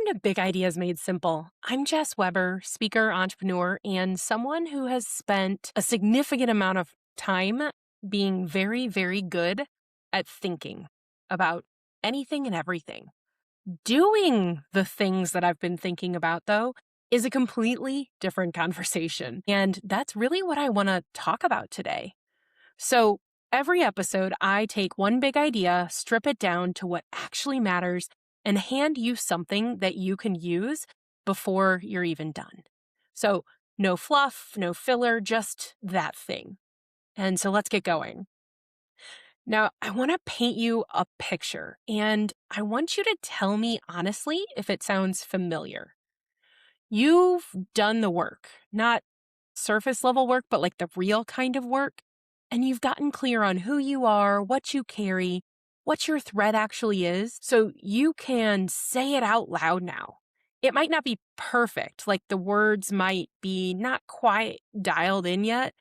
Welcome to Big Ideas Made Simple. I'm Jess Weber, speaker, entrepreneur, and someone who has spent a significant amount of time being very, very good at thinking about anything and everything. Doing the things that I've been thinking about, though, is a completely different conversation. And that's really what I want to talk about today. So, every episode, I take one big idea, strip it down to what actually matters, and hand you something that you can use before you're even done. So, no fluff, no filler, just that thing. And so, let's get going. Now, I want to paint you a picture, and I want you to tell me honestly if it sounds familiar. You've done the work, not surface level work, but like the real kind of work. And you've gotten clear on who you are, what you carry, what your thread actually is. So you can say it out loud now. It might not be perfect, like the words might be not quite dialed in yet,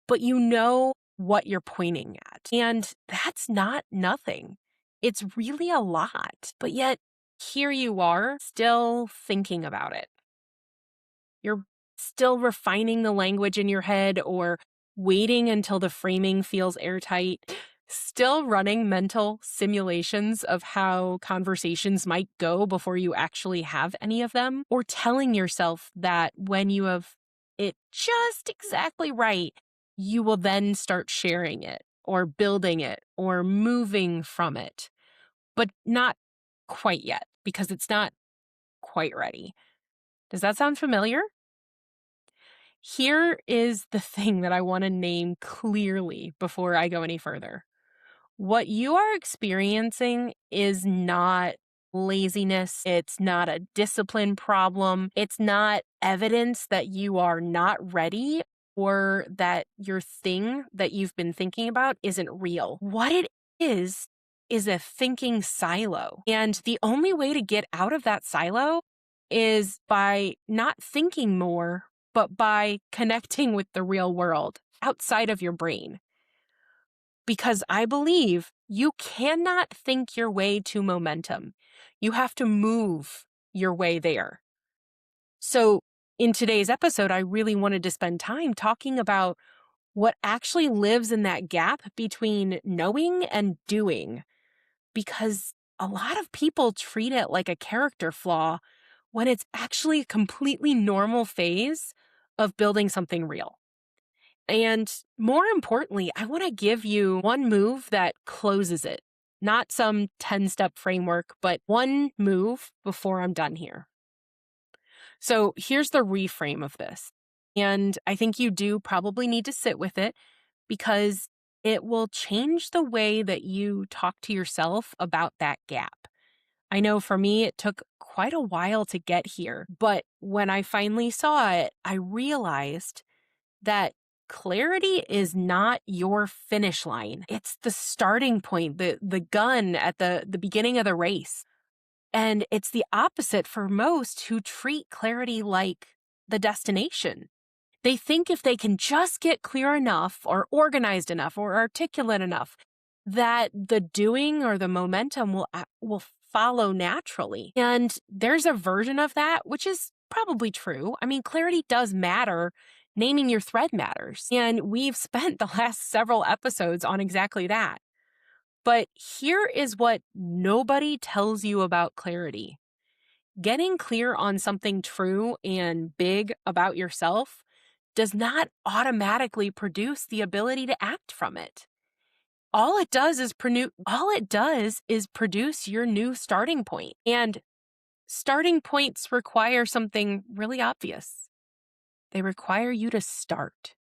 but you know what you're pointing at. And that's not nothing. It's really a lot. But yet, here you are, still thinking about it. You're still refining the language in your head or waiting until the framing feels airtight, still running mental simulations of how conversations might go before you actually have any of them, or telling yourself that when you have it just exactly right, you will then start sharing it or building it or moving from it, but not quite yet because it's not quite ready. Does that sound familiar? Here is the thing that I want to name clearly before I go any further. What you are experiencing is not laziness. It's not a discipline problem. It's not evidence that you are not ready or that your thing that you've been thinking about isn't real. What it is a thinking silo. And the only way to get out of that silo is by not thinking more, but by connecting with the real world outside of your brain. Because I believe you cannot think your way to momentum. You have to move your way there. So in today's episode, I really wanted to spend time talking about what actually lives in that gap between knowing and doing. Because a lot of people treat it like a character flaw when it's actually a completely normal phase of building something real. And more importantly, I want to give you one move that closes it, not some 10-step framework, but one move before I'm done here. So here's the reframe of this. And I think you do probably need to sit with it because it will change the way that you talk to yourself about that gap. I know for me, it took quite a while to get here, but when I finally saw it, I realized that clarity is not your finish line. It's the starting point, the gun at the beginning of the race. And it's the opposite for most who treat clarity like the destination. They think if they can just get clear enough or organized enough or articulate enough, that the doing or the momentum will follow naturally. And there's a version of that, which is probably true. I mean, clarity does matter. Naming your thread matters. And we've spent the last several episodes on exactly that. But here is what nobody tells you about clarity. Getting clear on something true and big about yourself does not automatically produce the ability to act from it. All it does is produce your new starting point. And starting points require something really obvious. They require you to start.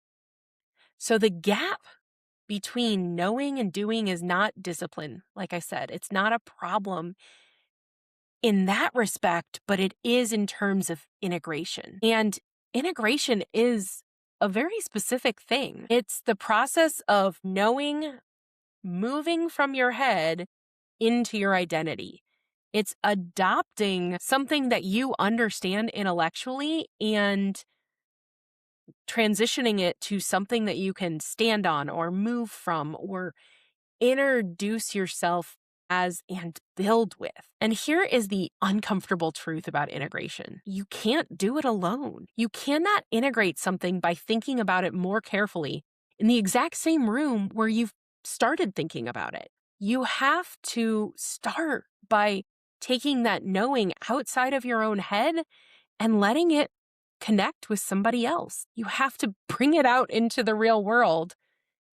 So the gap between knowing and doing is not discipline. Like I said, it's not a problem in that respect, but it is in terms of integration. And integration is a very specific thing. It's the process of knowing, moving from your head into your identity. It's adopting something that you understand intellectually and transitioning it to something that you can stand on or move from or introduce yourself as and build with. And here is the uncomfortable truth about integration. You can't do it alone. You cannot integrate something by thinking about it more carefully in the exact same room where you've started thinking about it. You have to start by taking that knowing outside of your own head and letting it connect with somebody else. You have to bring it out into the real world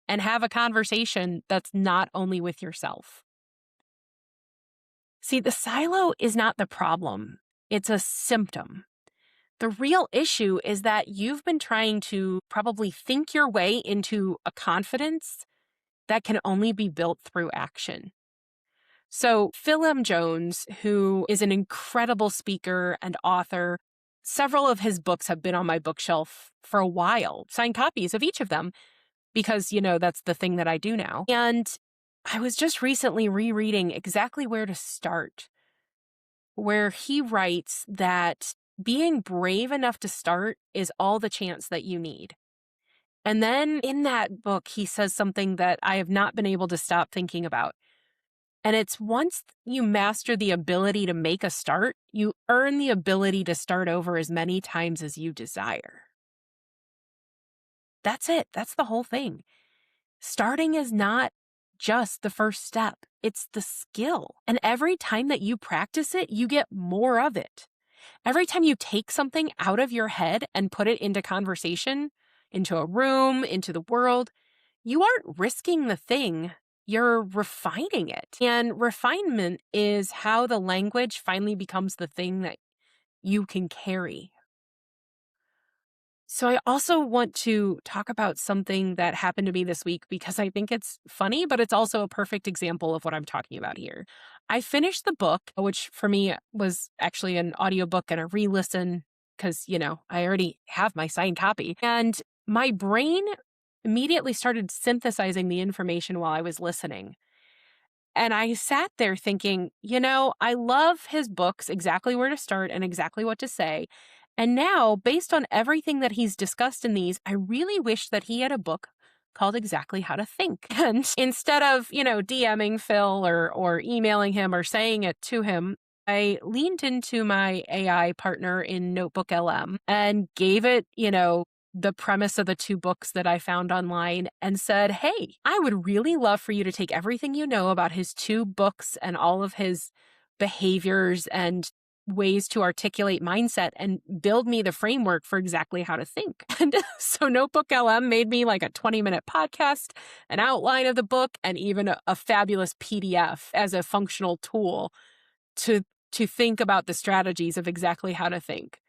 and have a conversation that's not only with yourself. See, the silo is not the problem, it's a symptom. The real issue is that you've been trying to probably think your way into a confidence that can only be built through action. So, Phil M. Jones, who is an incredible speaker and author, several of his books have been on my bookshelf for a while, signed copies of each of them, because, that's the thing that I do now. And I was just recently rereading exactly where to start, where he writes that being brave enough to start is all the chance that you need. And then in that book, he says something that I have not been able to stop thinking about. And it's once you master the ability to make a start, you earn the ability to start over as many times as you desire. That's it. That's the whole thing. Starting is not just the first step, it's the skill. And every time that you practice it, you get more of it. Every time you take something out of your head and put it into conversation, into a room, into the world, you aren't risking the thing, you're refining it. And refinement is how the language finally becomes the thing that you can carry. So I also want to talk about something that happened to me this week because I think it's funny, but it's also a perfect example of what I'm talking about here. I finished the book, which for me was actually an audiobook and a re-listen because, I already have my signed copy. And my brain immediately started synthesizing the information while I was listening. And I sat there thinking, I love his books, exactly where to start and exactly what to say. And now, based on everything that he's discussed in these, I really wish that he had a book called Exactly How to Think. And instead of, DMing Phil or emailing him or saying it to him, I leaned into my AI partner in NotebookLM and gave it, the premise of the two books that I found online and said, hey, I would really love for you to take everything you know about his two books and all of his behaviors and ways to articulate mindset and build me the framework for exactly how to think. And so Notebook LM made me like a 20-minute podcast, an outline of the book, and even a fabulous PDF as a functional tool to think about the strategies of exactly how to think.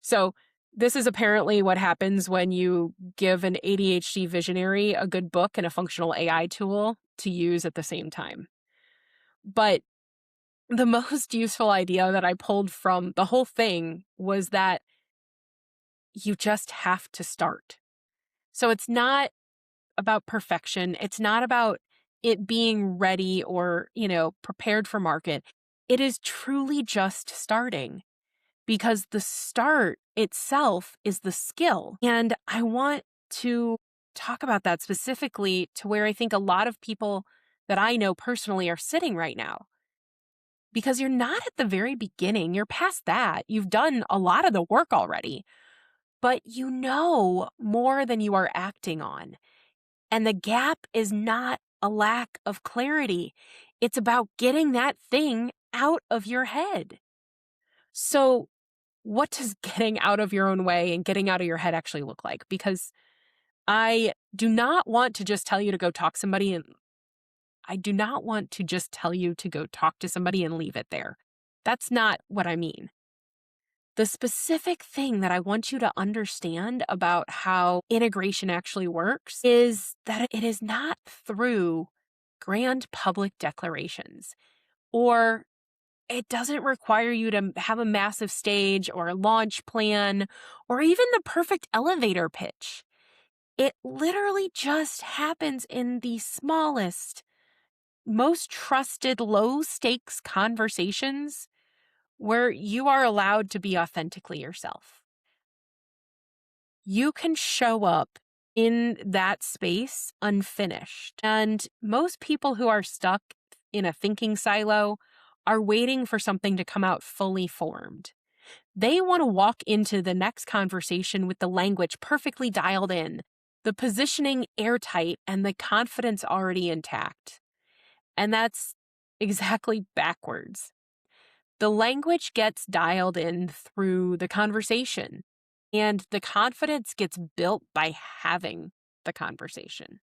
So this is apparently what happens when you give an ADHD visionary a good book and a functional AI tool to use at the same time. But the most useful idea that I pulled from the whole thing was that you just have to start. So it's not about perfection. It's not about it being ready or, prepared for market. It is truly just starting because the start itself is the skill. And I want to talk about that specifically to where I think a lot of people that I know personally are sitting right now. Because you're not at the very beginning, you're past that. You've done a lot of the work already, but you know more than you are acting on. And the gap is not a lack of clarity. It's about getting that thing out of your head. So, what does getting out of your own way and getting out of your head actually look like? Because I do not want to just tell you to go talk somebody and I do not want to just tell you to go talk to somebody and leave it there. That's not what I mean. The specific thing that I want you to understand about how integration actually works is that it is not through grand public declarations, or it doesn't require you to have a massive stage or a launch plan or even the perfect elevator pitch. It literally just happens in the smallest, most trusted, low stakes conversations where you are allowed to be authentically yourself. You can show up in that space unfinished. And most people who are stuck in a thinking silo are waiting for something to come out fully formed. They want to walk into the next conversation with the language perfectly dialed in, the positioning airtight, and the confidence already intact. And that's exactly backwards. The language gets dialed in through the conversation, and the confidence gets built by having the conversation.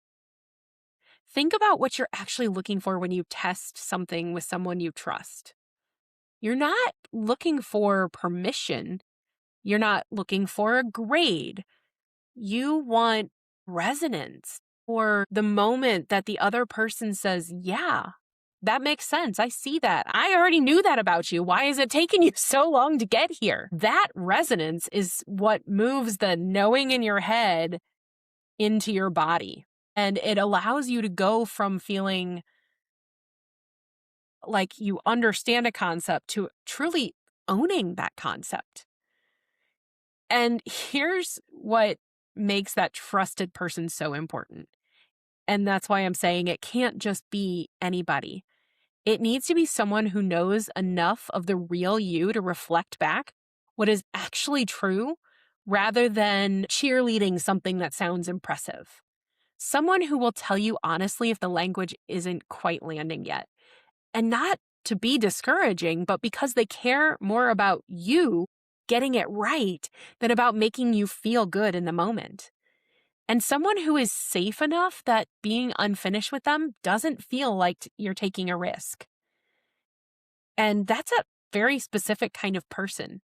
Think about what you're actually looking for when you test something with someone you trust. You're not looking for permission. You're not looking for a grade. You want resonance or the moment that the other person says, yeah, that makes sense. I see that. I already knew that about you. Why is it taking you so long to get here? That resonance is what moves the knowing in your head into your body. And it allows you to go from feeling like you understand a concept to truly owning that concept. And here's what makes that trusted person so important. And that's why I'm saying it can't just be anybody. It needs to be someone who knows enough of the real you to reflect back what is actually true rather than cheerleading something that sounds impressive. Someone who will tell you honestly if the language isn't quite landing yet. And not to be discouraging, but because they care more about you getting it right than about making you feel good in the moment. And someone who is safe enough that being unfinished with them doesn't feel like you're taking a risk. And that's a very specific kind of person.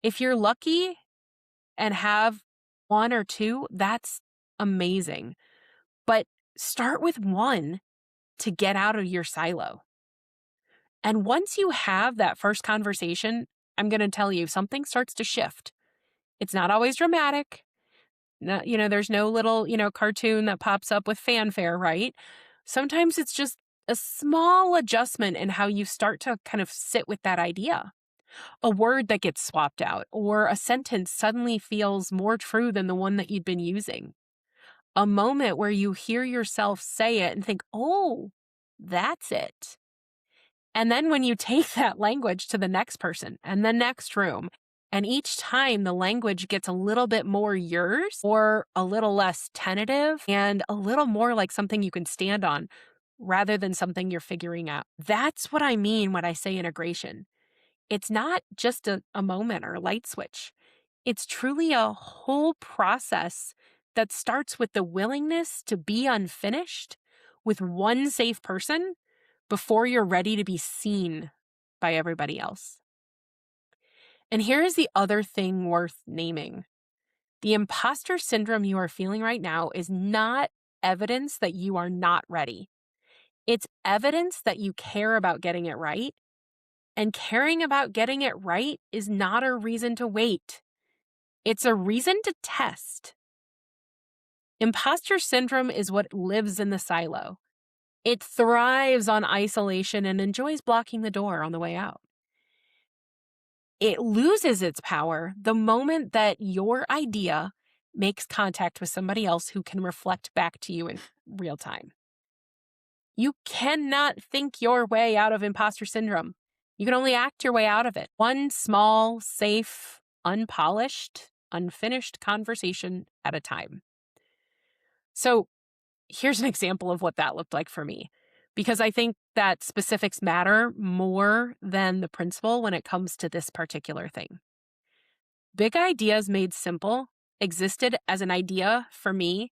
If you're lucky and have one or two, that's amazing. But start with one to get out of your silo. And once you have that first conversation, I'm going to tell you, something starts to shift. It's not always dramatic. No, there's no little, cartoon that pops up with fanfare, right? Sometimes it's just a small adjustment in how you start to kind of sit with that idea. A word that gets swapped out, or a sentence suddenly feels more true than the one that you'd been using. A moment where you hear yourself say it and think, oh, that's it. And then when you take that language to the next person and the next room, and each time the language gets a little bit more yours or a little less tentative and a little more like something you can stand on rather than something you're figuring out. That's what I mean when I say integration. It's not just a moment or a light switch. It's truly a whole process that starts with the willingness to be unfinished with one safe person before you're ready to be seen by everybody else. And here's the other thing worth naming. The imposter syndrome you are feeling right now is not evidence that you are not ready. It's evidence that you care about getting it right. And caring about getting it right is not a reason to wait. It's a reason to test. Imposter syndrome is what lives in the silo. It thrives on isolation and enjoys blocking the door on the way out. It loses its power the moment that your idea makes contact with somebody else who can reflect back to you in real time. You cannot think your way out of imposter syndrome. You can only act your way out of it. One small, safe, unpolished, unfinished conversation at a time. So here's an example of what that looked like for me, because I think that specifics matter more than the principle when it comes to this particular thing. Big Ideas Made Simple existed as an idea for me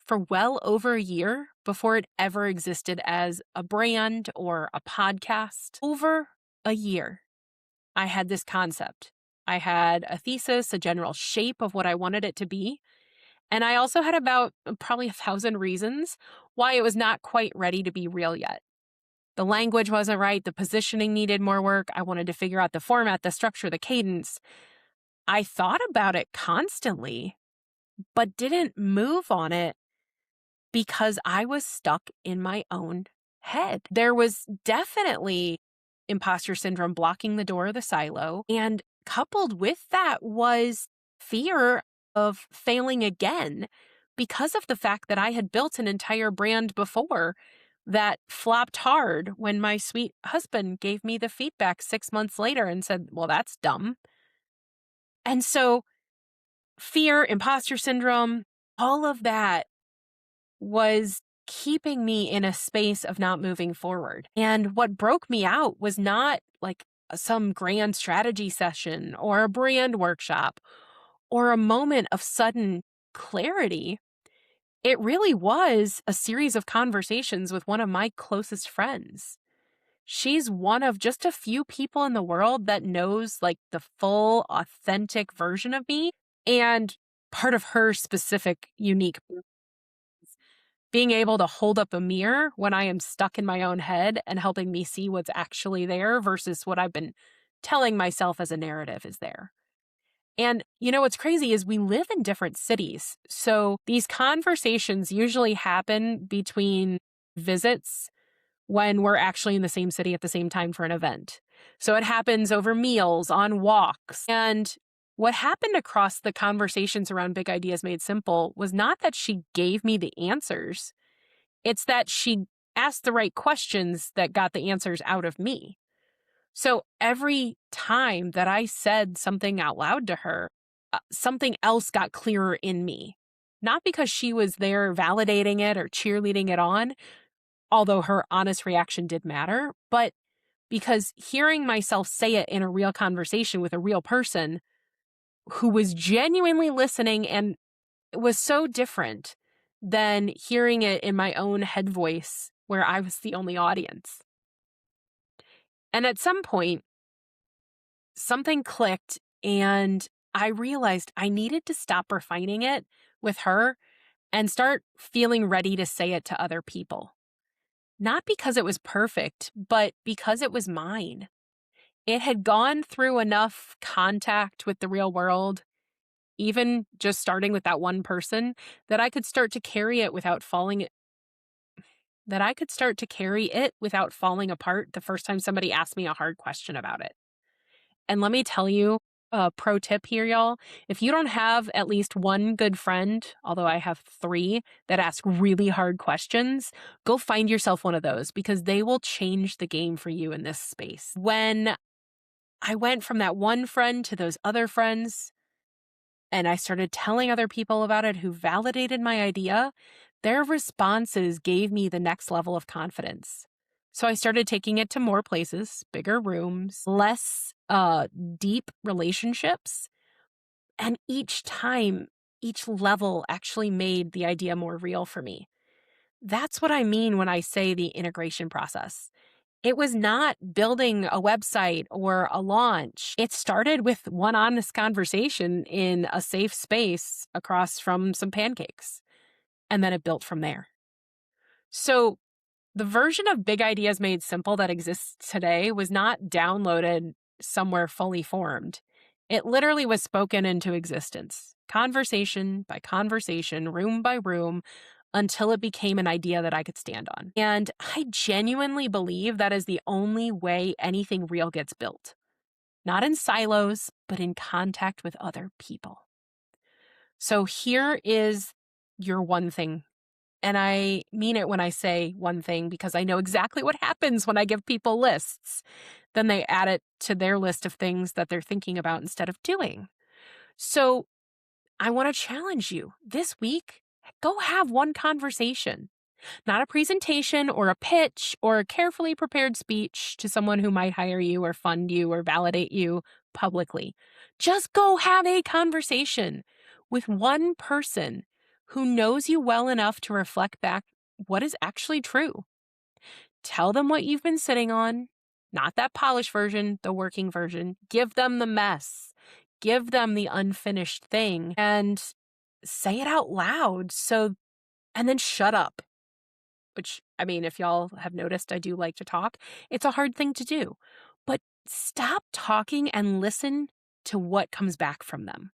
for well over a year before it ever existed as a brand or a podcast. Over a year, I had this concept. I had a thesis, a general shape of what I wanted it to be. And I also had about probably 1,000 reasons why it was not quite ready to be real yet. The language wasn't right. The positioning needed more work. I wanted to figure out the format, the structure, the cadence. I thought about it constantly, but didn't move on it because I was stuck in my own head. There was definitely imposter syndrome blocking the door of the silo. And coupled with that was fear of failing again because of the fact that I had built an entire brand before that flopped hard when my sweet husband gave me the feedback 6 months later and said, well, that's dumb. And so fear, imposter syndrome, all of that was keeping me in a space of not moving forward. And what broke me out was not like some grand strategy session or a brand workshop or a moment of sudden clarity. It really was a series of conversations with one of my closest friends. She's one of just a few people in the world that knows like the full, authentic version of me. And part of her specific, unique being able to hold up a mirror when I am stuck in my own head and helping me see what's actually there versus what I've been telling myself as a narrative is there. And what's crazy is we live in different cities. So these conversations usually happen between visits when we're actually in the same city at the same time for an event. So it happens over meals, on walks. And what happened across the conversations around Big Ideas Made Simple was not that she gave me the answers, it's that she asked the right questions that got the answers out of me. So every time that I said something out loud to her, something else got clearer in me. Not because she was there validating it or cheerleading it on, although her honest reaction did matter, but because hearing myself say it in a real conversation with a real person who was genuinely listening and was so different than hearing it in my own head voice where I was the only audience. And at some point, something clicked and I realized I needed to stop refining it with her and start feeling ready to say it to other people. Not because it was perfect, but because it was mine. It had gone through enough contact with the real world, even just starting with that one person, that I could start to carry it without falling apart the first time somebody asked me a hard question about it. And let me tell you a pro tip here, y'all. If you don't have at least one good friend, although I have 3 that ask really hard questions, go find yourself one of those because they will change the game for you in this space. When I went from that one friend to those other friends, and I started telling other people about it who validated my idea, their responses gave me the next level of confidence. So I started taking it to more places, bigger rooms, less deep relationships. And each time, each level actually made the idea more real for me. That's what I mean when I say the integration process. It was not building a website or a launch. It started with one honest conversation in a safe space across from some pancakes. And then it built from there. So the version of Big Ideas Made Simple that exists today was not downloaded somewhere fully formed. It literally was spoken into existence, conversation by conversation, room by room, until it became an idea that I could stand on. And I genuinely believe that is the only way anything real gets built. Not in silos, but in contact with other people. So here is your one thing. And I mean it when I say one thing because I know exactly what happens when I give people lists. Then they add it to their list of things that they're thinking about instead of doing. So I want to challenge you this week. Go have one conversation, not a presentation or a pitch or a carefully prepared speech to someone who might hire you or fund you or validate you publicly. Just go have a conversation with one person who knows you well enough to reflect back what is actually true. Tell them what you've been sitting on, not that polished version, the working version. Give them the mess. Give them the unfinished thing and say it out loud. And then shut up. Which, I mean, if y'all have noticed, I do like to talk. It's a hard thing to do. But stop talking and listen to what comes back from them.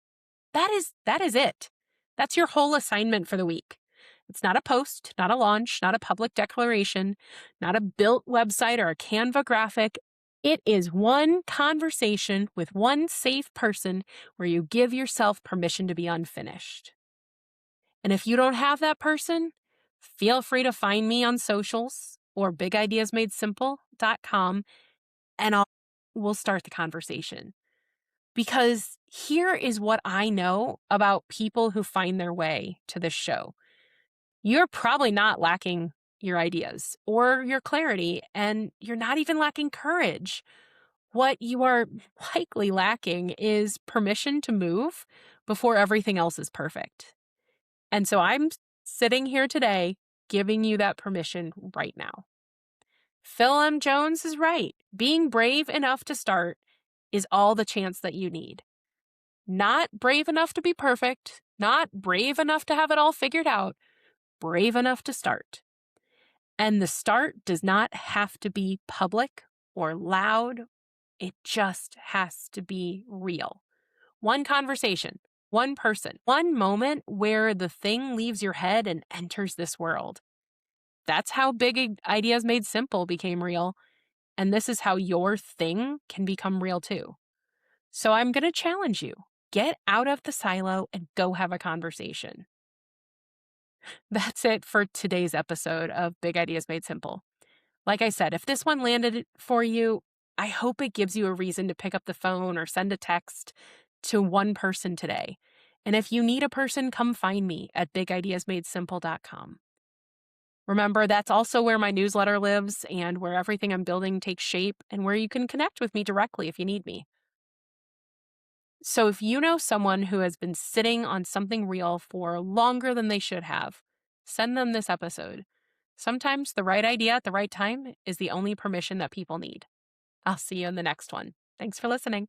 That is it. That's your whole assignment for the week. It's not a post, not a launch, not a public declaration, not a built website or a Canva graphic. It is one conversation with one safe person where you give yourself permission to be unfinished. And if you don't have that person, Feel free to find me on socials or bigideasmadesimple.com and we'll start the conversation. Because here is what I know about people who find their way to this show. You're probably not lacking your ideas or your clarity, and you're not even lacking courage. What you are likely lacking is permission to move before everything else is perfect. And so I'm sitting here today giving you that permission right now. Phil M. Jones is right. Being brave enough to start is all the chance that you need. Not brave enough to be perfect, not brave enough to have it all figured out, brave enough to start. And the start does not have to be public or loud. It just has to be real. One conversation, one person, one moment where the thing leaves your head and enters this world. That's how Big Ideas Made Simple became real. And this is how your thing can become real too. So I'm going to challenge you. Get out of the silo and go have a conversation. That's it for today's episode of Big Ideas Made Simple. Like I said, if this one landed for you, I hope it gives you a reason to pick up the phone or send a text to one person today. And if you need a person, come find me at bigideasmadesimple.com. Remember, that's also where my newsletter lives and where everything I'm building takes shape and where you can connect with me directly if you need me. So if you know someone who has been sitting on something real for longer than they should have, send them this episode. Sometimes the right idea at the right time is the only permission that people need. I'll see you in the next one. Thanks for listening.